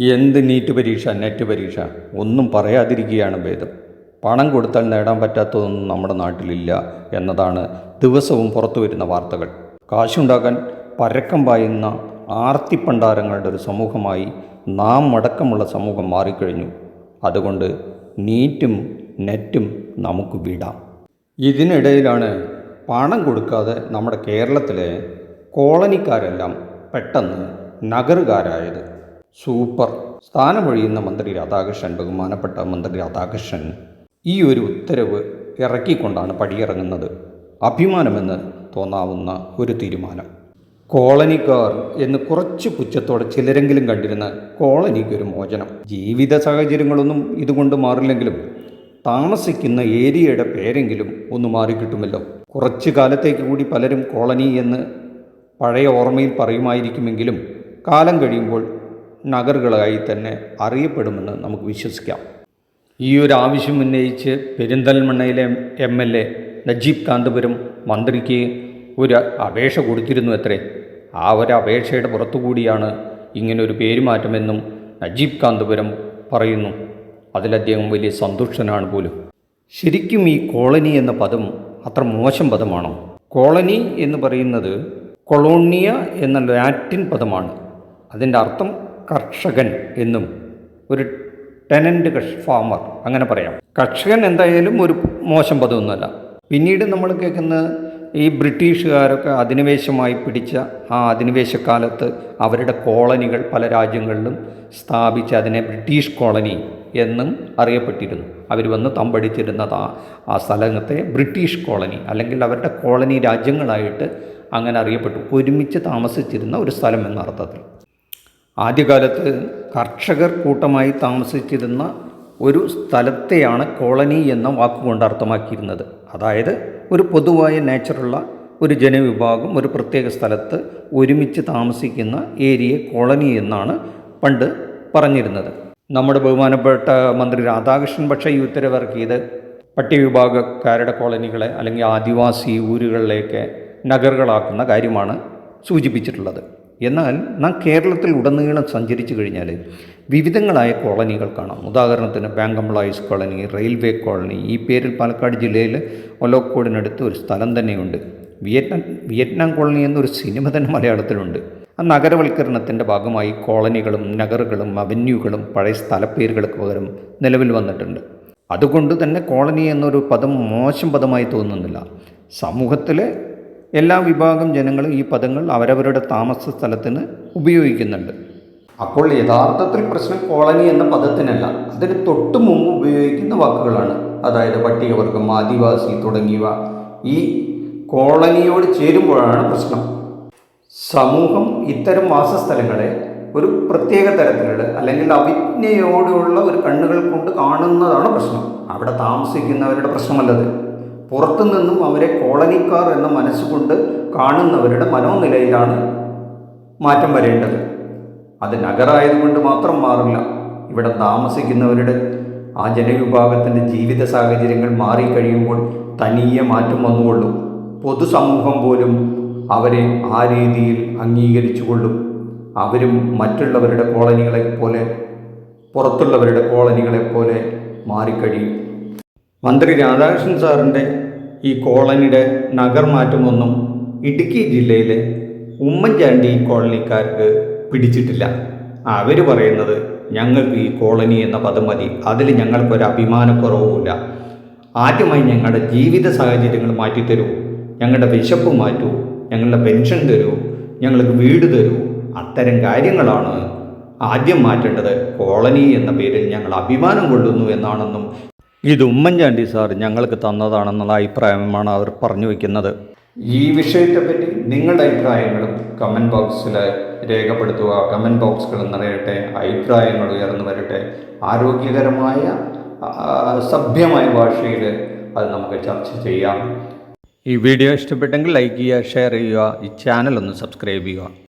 എന്ത് നീറ്റ് പരീക്ഷ നെറ്റ് പരീക്ഷ ഒന്നും പറയാതിരിക്കുകയാണ് ഭേദം. പണം കൊടുത്താൽ നേടാൻ പറ്റാത്തതൊന്നും നമ്മുടെ നാട്ടിലില്ല എന്നതാണ് ദിവസവും പുറത്തു വരുന്ന വാർത്തകൾ. കാശുണ്ടാക്കാൻ പരക്കം പായുന്ന ആർത്തിപ്പണ്ടാരങ്ങളുടെ ഒരു സമൂഹമായി നാം അടക്കമുള്ള സമൂഹം മാറിക്കഴിഞ്ഞു. അതുകൊണ്ട് നീറ്റും നെറ്റും നമുക്ക് വിടാം. ഇതിനിടയിലാണ് പണം കൊടുക്കാതെ നമ്മുടെ കേരളത്തിലെ കോളനിക്കാരെല്ലാം പെട്ടെന്ന് നഗറുകാരായത്. സൂപ്പർ. സ്ഥാനമൊഴിയുന്ന മന്ത്രി രാധാകൃഷ്ണൻ, ബഹുമാനപ്പെട്ട മന്ത്രി രാധാകൃഷ്ണൻ ഈ ഒരു ഉത്തരവ് ഇറക്കിക്കൊണ്ടാണ് പടിയിറങ്ങുന്നത്. അഭിമാനമെന്ന് തോന്നാവുന്ന ഒരു തീരുമാനം. കോളനിക്കാർ എന്ന് കുറച്ച് പുച്ഛത്തോടെ ചിലരെങ്കിലും കണ്ടിരുന്ന കോളനിക്കൊരു മോചനം. ജീവിത സാഹചര്യങ്ങളൊന്നും ഇതുകൊണ്ട് മാറില്ലെങ്കിലും താമസിക്കുന്ന ഏരിയയുടെ പേരെങ്കിലും ഒന്ന് മാറിക്കിട്ടുമല്ലോ. കുറച്ചു കാലത്തേക്ക് കൂടി പലരും കോളനി എന്ന് പഴയ ഓർമ്മയിൽ പറയുമായിരിക്കുമെങ്കിലും കാലം കഴിയുമ്പോൾ നഗറുകളായി തന്നെ അറിയപ്പെടുമെന്ന് നമുക്ക് വിശ്വസിക്കാം. ഈ ഒരു ആവശ്യം ഉന്നയിച്ച് പെരിന്തൽമണ്ണയിലെ MLA നജീബ് കാന്തപുരം മന്ത്രിക്ക് ഒരു അപേക്ഷ കൊടുത്തിരുന്നു അത്രേ. ആ ഒരു അപേക്ഷയുടെ പുറത്തുകൂടിയാണ് ഇങ്ങനൊരു പേരുമാറ്റമെന്നും നജീബ് കാന്തപുരം പറയുന്നു. അതിലദ്ദേഹം വലിയ സന്തുഷ്ടനാണ് പോലും. ശരിക്കും ഈ കോളനി എന്ന പദം അത്ര മോശം പദമാണോ? കോളനി എന്ന് പറയുന്നത് കൊളോണിയ എന്ന ലാറ്റിൻ പദമാണ്. അതിൻ്റെ അർത്ഥം കർഷകൻ എന്നും ഒരു ടെനൻ്റ് ഫാമർ അങ്ങനെ പറയാം. കർഷകൻ എന്തായാലും ഒരു മോശം പദമൊന്നുമല്ല. പിന്നീട് നമ്മൾ കേൾക്കുന്ന ഈ ബ്രിട്ടീഷുകാരൊക്കെ അധിനിവേശമായി പിടിച്ച ആ അധിനിവേശക്കാലത്ത് അവരുടെ കോളനികൾ പല രാജ്യങ്ങളിലും സ്ഥാപിച്ച് അതിനെ ബ്രിട്ടീഷ് കോളനി എന്നും അറിയപ്പെട്ടിരുന്നു. അവർ വന്ന് തമ്പടിച്ചിരുന്നത് ആ സ്ഥലത്തെ ബ്രിട്ടീഷ് കോളനി അല്ലെങ്കിൽ അവരുടെ കോളനി രാജ്യങ്ങളായിട്ട് അങ്ങനെ അറിയപ്പെട്ടു. ഒരുമിച്ച് താമസിച്ചിരുന്ന ഒരു സ്ഥലം എന്ന അർത്ഥത്തിൽ. ആദ്യകാലത്ത് കർഷകർ കൂട്ടമായി താമസിച്ചിരുന്ന ഒരു സ്ഥലത്തെയാണ് കോളനി എന്ന വാക്കുകൊണ്ട് അർത്ഥമാക്കിയിരുന്നത്. അതായത് ഒരു പൊതുവായ നേച്ചറുള്ള ഒരു ജനവിഭാഗം ഒരു പ്രത്യേക സ്ഥലത്ത് ഒരുമിച്ച് താമസിക്കുന്ന ഏരിയയെ കോളനി എന്നാണ് പണ്ട് പറഞ്ഞിരുന്നത്. നമ്മുടെ ബഹുമാനപ്പെട്ട മന്ത്രി രാധാകൃഷ്ണൻ പക്ഷേ ഈ ഉത്തരവിറക്കിയത് പട്ടികവിഭാഗക്കാരുടെ കോളനികളെ അല്ലെങ്കിൽ ആദിവാസി ഊരുകളിലേക്ക് നഗറുകളാക്കുന്ന കാര്യമാണ് സൂചിപ്പിച്ചിട്ടുള്ളത്. എന്നാൽ നാം കേരളത്തിൽ ഉടനീളം സഞ്ചരിച്ചു കഴിഞ്ഞാൽ വിവിധങ്ങളായ കോളനികൾ കാണാം. ഉദാഹരണത്തിന് bank employees colony, railway colony. ഈ പേരിൽ പാലക്കാട് ജില്ലയിൽ ഒലവക്കോടിനടുത്ത് ഒരു സ്ഥലം തന്നെയുണ്ട്. വിയറ്റ്നാം കോളനി എന്നൊരു സിനിമ തന്നെ മലയാളത്തിലുണ്ട്. ആ നഗരവൽക്കരണത്തിൻ്റെ ഭാഗമായി കോളനികളും നഗറുകളും അവന്യൂകളും പഴയ സ്ഥലപ്പേരുകൾക്ക് പകരം നിലവിൽ വന്നിട്ടുണ്ട്. അതുകൊണ്ട് തന്നെ കോളനി എന്നൊരു പദം മോശം പദമായി തോന്നുന്നില്ല. സമൂഹത്തിലെ എല്ലാ വിഭാഗം ജനങ്ങളും ഈ പദങ്ങൾ അവരവരുടെ താമസ സ്ഥലത്തിന് ഉപയോഗിക്കുന്നുണ്ട്. അപ്പോൾ യഥാർത്ഥത്തിൽ പ്രശ്നം കോളനി എന്ന പദത്തിനല്ല, അതിന് തൊട്ട് മുമ്പ് ഉപയോഗിക്കുന്ന വാക്കുകളാണ്. അതായത് പട്ടികവർഗം, ആദിവാസി തുടങ്ങിയവ ഈ കോളനിയോട് ചേരുമ്പോഴാണ് പ്രശ്നം. സമൂഹം ഇത്തരം വാസസ്ഥലങ്ങളെ ഒരു പ്രത്യേക തരത്തിലുള്ള അല്ലെങ്കിൽ അവിജ്ഞയോടുള്ള ഒരു കണ്ണുകൾ കൊണ്ട് കാണുന്നതാണ് പ്രശ്നം. അവിടെ താമസിക്കുന്നവരുടെ പ്രശ്നമല്ലത്. പുറത്തു നിന്നും അവരെ കോളനിക്കാർ എന്ന മനസ്സുകൊണ്ട് കാണുന്നവരുടെ മനോനിലയിലാണ് മാറ്റം വരേണ്ടത്. അത് നഗറായതുകൊണ്ട് മാത്രം മാറില്ല. ഇവിടെ താമസിക്കുന്നവരുടെ ആ ജനവിഭാഗത്തിൻ്റെ ജീവിത സാഹചര്യങ്ങൾ മാറിക്കഴിയുമ്പോൾ തനിയെ മാറ്റം വന്നുകൊള്ളും. പൊതുസമൂഹം പോലും അവരെ ആ രീതിയിൽ അംഗീകരിച്ചുകൊള്ളും. അവരും മറ്റുള്ളവരുടെ കോളനികളെപ്പോലെ പുറത്തുള്ളവരുടെ കോളനികളെപ്പോലെ മാറിക്കഴിയും. മന്ത്രി രാധാകൃഷ്ണൻ സാറിൻ്റെ ഈ കോളനിയുടെ നഗർ മാറ്റമൊന്നും ഇടുക്കി ജില്ലയിലെ ഉമ്മൻചാണ്ടി കോളനിക്കാർക്ക് പിടിച്ചിട്ടില്ല. അവർ പറയുന്നത് ഞങ്ങൾക്ക് ഈ കോളനി എന്ന പദം മതി, അതിൽ ഞങ്ങൾക്കൊരു അഭിമാനക്കുറവുമില്ല. ആദ്യമായി ഞങ്ങളുടെ ജീവിത സാഹചര്യങ്ങൾ മാറ്റിത്തരൂ, ഞങ്ങളുടെ വിശപ്പ് മാറ്റൂ, ഞങ്ങളുടെ പെൻഷൻ തരൂ, ഞങ്ങൾക്ക് വീട് തരൂ. അത്തരം കാര്യങ്ങളാണ് ആദ്യം മാറ്റേണ്ടത്. കോളനി എന്ന പേരിൽ ഞങ്ങൾ അഭിമാനം കൊള്ളുന്നു എന്നാണെന്നും ഇത് ഉമ്മൻചാണ്ടി സാർ ഞങ്ങൾക്ക് തന്നതാണെന്നുള്ള അഭിപ്രായമാണ് അവർ പറഞ്ഞു വയ്ക്കുന്നത്. ഈ വിഷയത്തെപ്പറ്റി നിങ്ങളുടെ അഭിപ്രായങ്ങളും കമൻറ്റ് ബോക്സിൽ രേഖപ്പെടുത്തുക. കമൻറ്റ് ബോക്സുകൾ നിറയട്ടെ, അഭിപ്രായങ്ങൾ ഉയർന്നു വരട്ടെ. ആരോഗ്യകരമായ സഭ്യമായ ഭാഷയിൽ അത് നമുക്ക് ചർച്ച ചെയ്യാം. ഈ വീഡിയോ ഇഷ്ടപ്പെട്ടെങ്കിൽ ലൈക്ക് ചെയ്യുക, ഷെയർ ചെയ്യുക, ഈ ചാനൽ ഒന്ന് സബ്സ്ക്രൈബ് ചെയ്യുക.